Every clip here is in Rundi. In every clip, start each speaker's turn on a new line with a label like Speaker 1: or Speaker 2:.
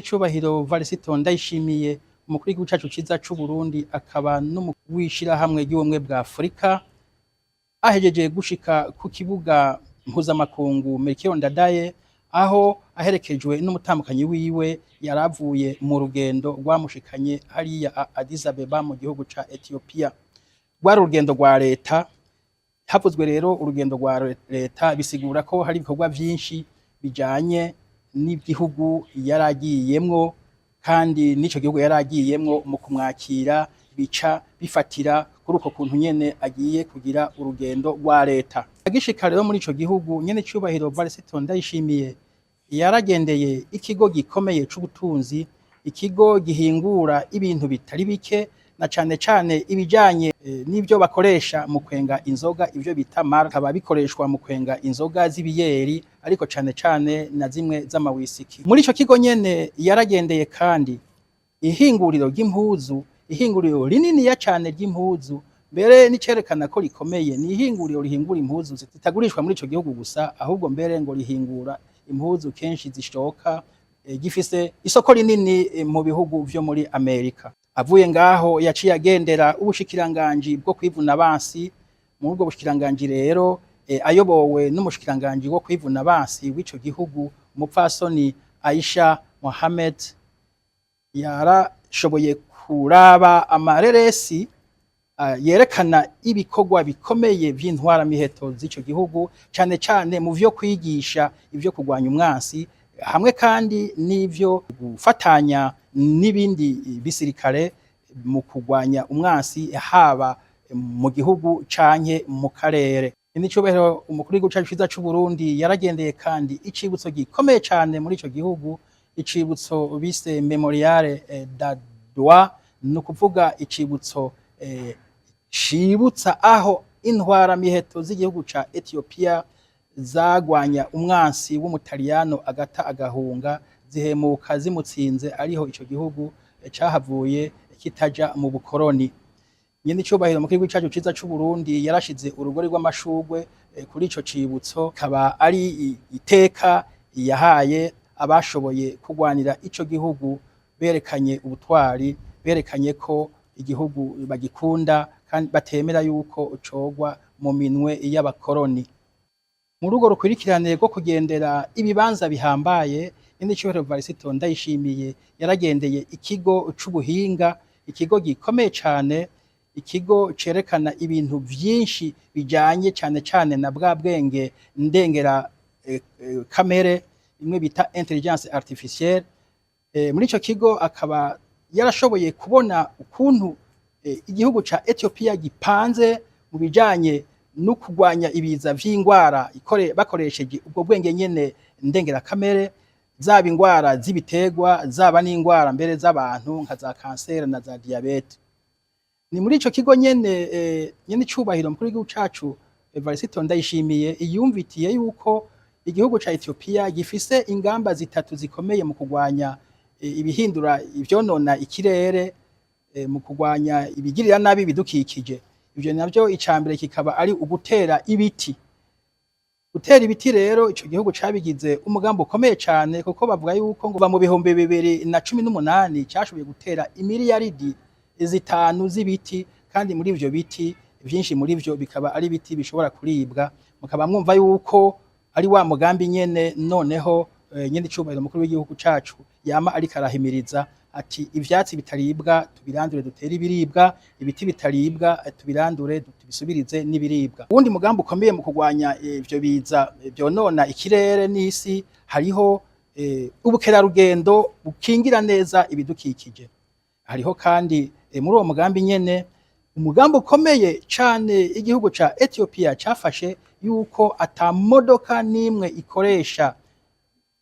Speaker 1: Nyenicubahiro Varisito Ndayishimiye umukuru w'igihugu cacu ciza c'u Burundi akaba n'umukuru w'ishirahamwe ry'ubumwe bwa Afurika ahejeje gushika ku kibuga mpuzamakungu Melchior Ndadaye aho aherekejwe n'umutambukanyi wiwe yaravuye mu rugendo rwamushikanye hariya Addis Abeba mu gihugu ca Ethiopia. Rwari urugendo rwa leta. Havuzwe rero urugendo rwa leta bisigura ko hari ibikorwa vyinshi bijanye n'igihugu yaragiyemwo kandi n'ico gihugu yaragiyemwo mu kumwakira bica bifatira kuri uko kuntu nyene agiye kugira urugendo rwa leta. Agishika rero muri ico gihugu Nyenicubahiro Varisito Ndayishimiye yaragendeye ikigo gikomeye c'ubutunzi, ikigo gihingura ibintu bitari bike na cane cane ibijanye n'ivyo bakoresha mu kwenga inzoga, ivyo bita malt, kaba bikoreshwa mu kwenga inzoga z'ibiyeri ariko cane cane na zimwe z'amawisiki. Muri ico kigo nyene yaragendeye kandi ihinguriro ry'impuzu, ihinguriro rininiya cane ry'impuzu, mbere nicerekana ko rikomeye, ni ihinguriro rihingura impuzu zitagurishwa muri ico gihugu gusa, ahubwo mbere ngo rihingura impuzu kenshi zishoka, gifise isoko rinini mu bihugu vyo muri Amerika. Avuye ngaho yaciye agendera ubushikiranganji bwo kwivuna abansi. Muri ubwo bushikiranganji rero ayobowe n'umushikiranganji wo kwivuna abansi w'ico gihugu umupfasoni Aisha Mohamed, yarashoboye kuraba amareresi yerekana ibikorwa bikomeye vy'intwaramiheto z'ico gihugu, cane cane mu vyo kwigisha ivyo kurwanya umwansi, hamwe kandi n'ivyo gufatanya n'ibindi bisirikare mu kurwanya umwansi haba mu gihugu canke mu karere. Nyenicubahiro umukuru w'igihugu cacu ciza c'u Burundi yaragendeye kandi icibutso gikomeye cane muri ico gihugu, icibutso bise Memorial d'Adwa, ni ukuvuga icibutso cibutsa aho intwaramiheto z'igihugu ca Ethiopia zagwanya umwansi w'umutaliyano agata agahunga, zihemuka zimutsinze, ariho ico gihugu cahavuye kitaja mu bukoroni. Nyenicubahiro umukuru w'igihugu cacu ciza c'u Burundi yarashize urugori rw'amashurwe kuri ico cibutso, kaba ari iteka yahaye abashoboye kugwanira ico gihugu, berekanye ubutwari, berekanye ko igihugu bagikunda kandi batemera yuko cogwa mu minwe y'abakoroni. Muri urwo rukurikirane rwo kugendera ibibanza bihambaye, Nyenicubahiro Varisito Ndayishimiye yaragendeye ikigo c'ubuhinga, ikigo gikomeye cane, ikigo cerekana ibintu vyinshi bijanye cane cane na bwa bwenge ndengera kamere, imwe bita intelligence artificielle. Muri ico kigo akaba yarashoboye kubona ukuntu igihugu ca Ethiopia gipanze mu bijanye no kurwanya ibiza vy'ingwara bakoresheje ubwo bwenge nyene ndengera kamere, zaba ingwara z'ibiterwa, zaba n'ingwara mbere z'abantu nka za kanseri na za diabete. Ni muri ico kigo nyene Nyenicubahiro umukuru w'igihugu cacu Varisito Ndayishimiye yumvitiye yuko igihugu ca Ethiopia gifise ingamba zitatu zikomeye mu kurwanya ibihindura ivyonona ikirere, mu kurwanya ibigirira nabi ibidukikije. Ivyo navyo icambere kikaba ari ugutera ibiti. Gutera ibiti rero ico gihugu cabigize umugambi ukomeye cane, kuko bavuga yuko ngo mu bihumbi 2018 cashoboye gutera imiliyaridi 5 z'ibiti, kandi muri ivyo biti vyinshi muri vyo bikaba ari biti bishobora kuribwa. Mukaba mwumva yuko ari wa mugambi nyene noneho Nyenicubahiro umukuru w'igihugu cacu yama ariko arahimiriza ati ivyatsi bitaribwa tubirandure dutere ibiribwa, ibiti bitaribwa tubirandure tubisubirize n'ibiribwa. Uwundi mugambi ukomeye mu kurwanya ivyo biza vyonona ikirere n'isi, hariho ubukerarugendo bukingira neza ibidukikije. Hariho kandi muri uwo mugambi nyene umugambi ukomeye cane igihugu ca Ethiopia cafashe yuko ata modoka n'imwe ikoresha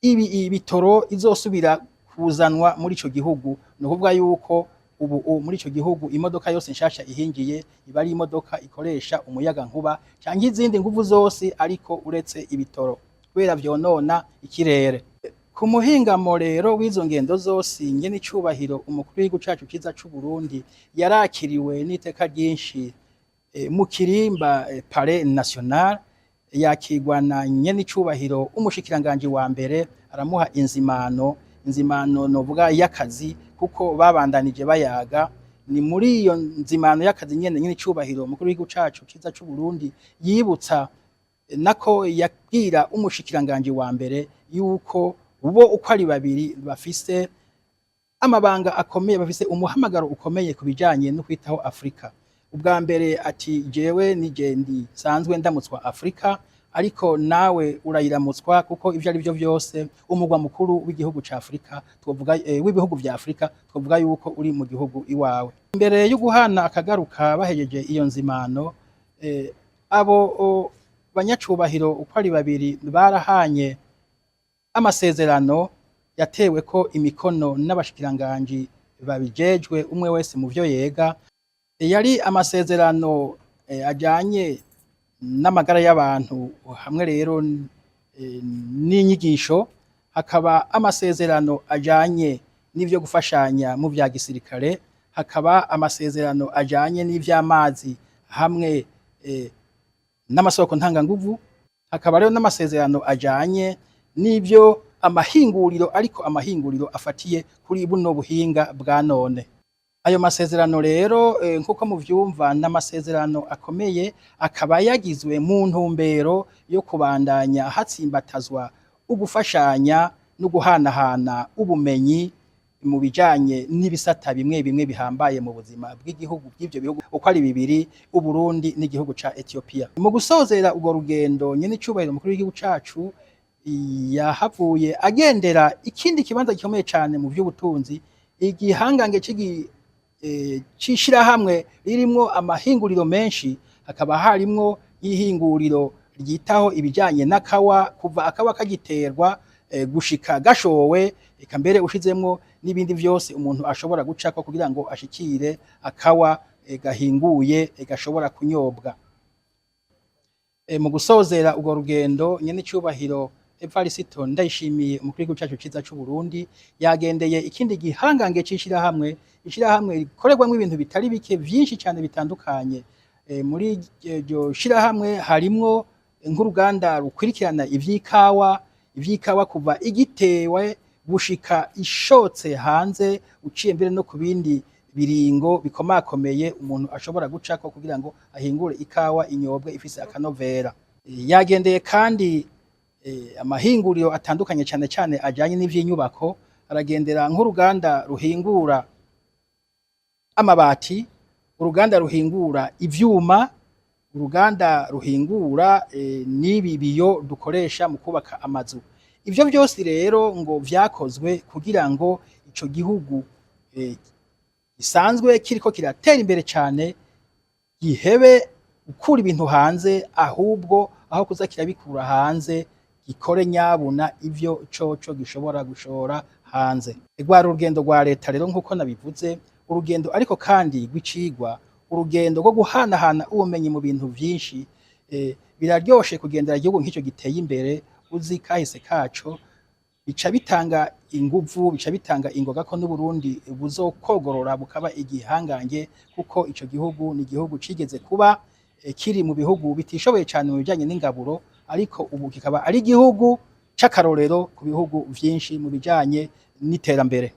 Speaker 1: ibitoro izosubira kuzanwa muri ico gihugu. Ni ukuvuga yuko ubu muri ico gihugu imodoka yose nshasha ihinjiye iba ari imodoka ikoresha umuyaga nkuba canke izindi nguvu zose ariko uretse ibitoro, kubera vyonona ikirere. Ku muhingamo rero w'izo ngendo zose, Nyenicubahiro umukuru w'igihugu cacu ciza c'u Burundi yarakiriwe n'iteka ryinshi mu kirimba Palais National, yakigwa na Nyenicubahiro umushikiranganji wa mbere, aramuha inzimano inzimano novuga y'akazi kuko babandanije bayaga. Ni muri iyo nzimano y'akazi nyene icubahiro umukuru w'igihugu cacu ciza c'u Burundi yibutsa nako yabwira umushikiranganje wa mbere yuko bo uko ari babiri bafise amabanga akomeye, bafise umuhamagaro ukomeye ku bijanye no kwitaho Afrika. Ubwa mbere ati jewe nije sanzwe ndamutswa Afrika, ariko nawe urayiramutswa kuko ivyo ari byo vyose umugwa mukuru w'igihugu ca Afrika twovuga w'ibihugu vya Afrika twovuga yuko uri mu gihugu iwawe. Imbere yo guhana akagaruka bahejeje iyo nzimano, abo banyacubahiro uko ari babiri barahanye amasezerano yatewe ko imikono n'abashikiranganji babijejwe umwe wese mu vyo yega. Yari amasezerano ajanye n'amagara y'abantu hamwe rero n'inyigisho, hakaba amasezerano ajanye n'ivyo gufashanya mu vya gisirikare, hakaba amasezerano ajanye n'ivy'amazi hamwe n'amasoko ntanganguvu, hakaba rero n'amasezerano ajanye n'ivyo amahinguriro, ariko amahinguriro afatiye kuri buno buhinga bwa none. Ayo masezerano rero nkuko muvyumva n'amasezerano akomeye, akaba yagizwe mu ntumbero yo kubandanya hatsimbatazwa ugufashanya no guhanahana ubumenyi mu bijanye n'ibisata bimwe bimwe bihambaye mu buzima bw'igihugu bw'ivyo bihugu uko ari bibiri, Uburundi n'igihugu ca Ethiopia. Mu gusozera urwo rugendo nyene icubahiro umukuru w'igihugu cacu yahavuye agendera ikindi kibanza gikomeye cane mu vy'ubutunzi, igihangange c'ishirahamwe ririmwo amahinguriro menshi, hakaba harimwo ihinguriro ryitaho ibijanye n'akawa, kuva akawa kagiterwa gushika gashowe, eka mbere ushizemwo n'ibindi vyose umuntu ashobora gucako kugira ngo ashikire akawa gahinguye gashobora kunyobwa. Mu gusozera urwo rugendo nyene icubahiro Evariste Ndayishimiye umukuru w'igihugu cacu ciza c'u Burundi yagendeye ikindi gihangange c'ishirahamwe, ishirahamwe rikorerwamwo ibintu bitari bike vyinshi cane bitandukanye. Muri iryo shirahamwe harimwo nk'uruganda rukurikirana ivy'ikawa kuva igitewe gushika ishotse hanze, uciye mbere no ku bindi biringo bikomakomeye umuntu ashobora gucako kugira ngo ahingure ikawa inyobwe ifise akanovera. Yagendeye kandi amahinguriro atandukanye cane cane ajanye n'ivy'inyubako, aragendera nk'uruganda ruhingura amabati, uruganda ruhingura ivyuma, uruganda ruhingura n'ibi biyo dukoresha mu kubaka amazu. Ivyo vyose rero ngo vyakozwe kugira ngo ico gihugu gisanzwe kiriko kiratera imbere cane gihebe gukura ibintu hanze, ahubwo aho kuza kirabikura hanze gikore nyabuna ivyo coco gishobora gushora hanze. Rwari urugendo rwa leta rero nkuko nabivuze, urugendo ariko kandi rw'icigwa, urugendo rwo guhanahana ubumenyi mu bintu vyinshi. Biraryoshe kugendera igihugu nk'ico giteye imbere, uzi kahise kaco, bica bitanga inguvu, bica bitanga ingoga ko n'Uburundi buzokogorora bukaba igihangange, kuko ico gihugu ni igihugu cigeze kuba kiri mu bihugu bitishoboye cane mu bijanye n'ingaburo, ariko ubu kikaba ari igihugu c'akarorero ku bihugu vyinshi mu bijanye n'iterambere.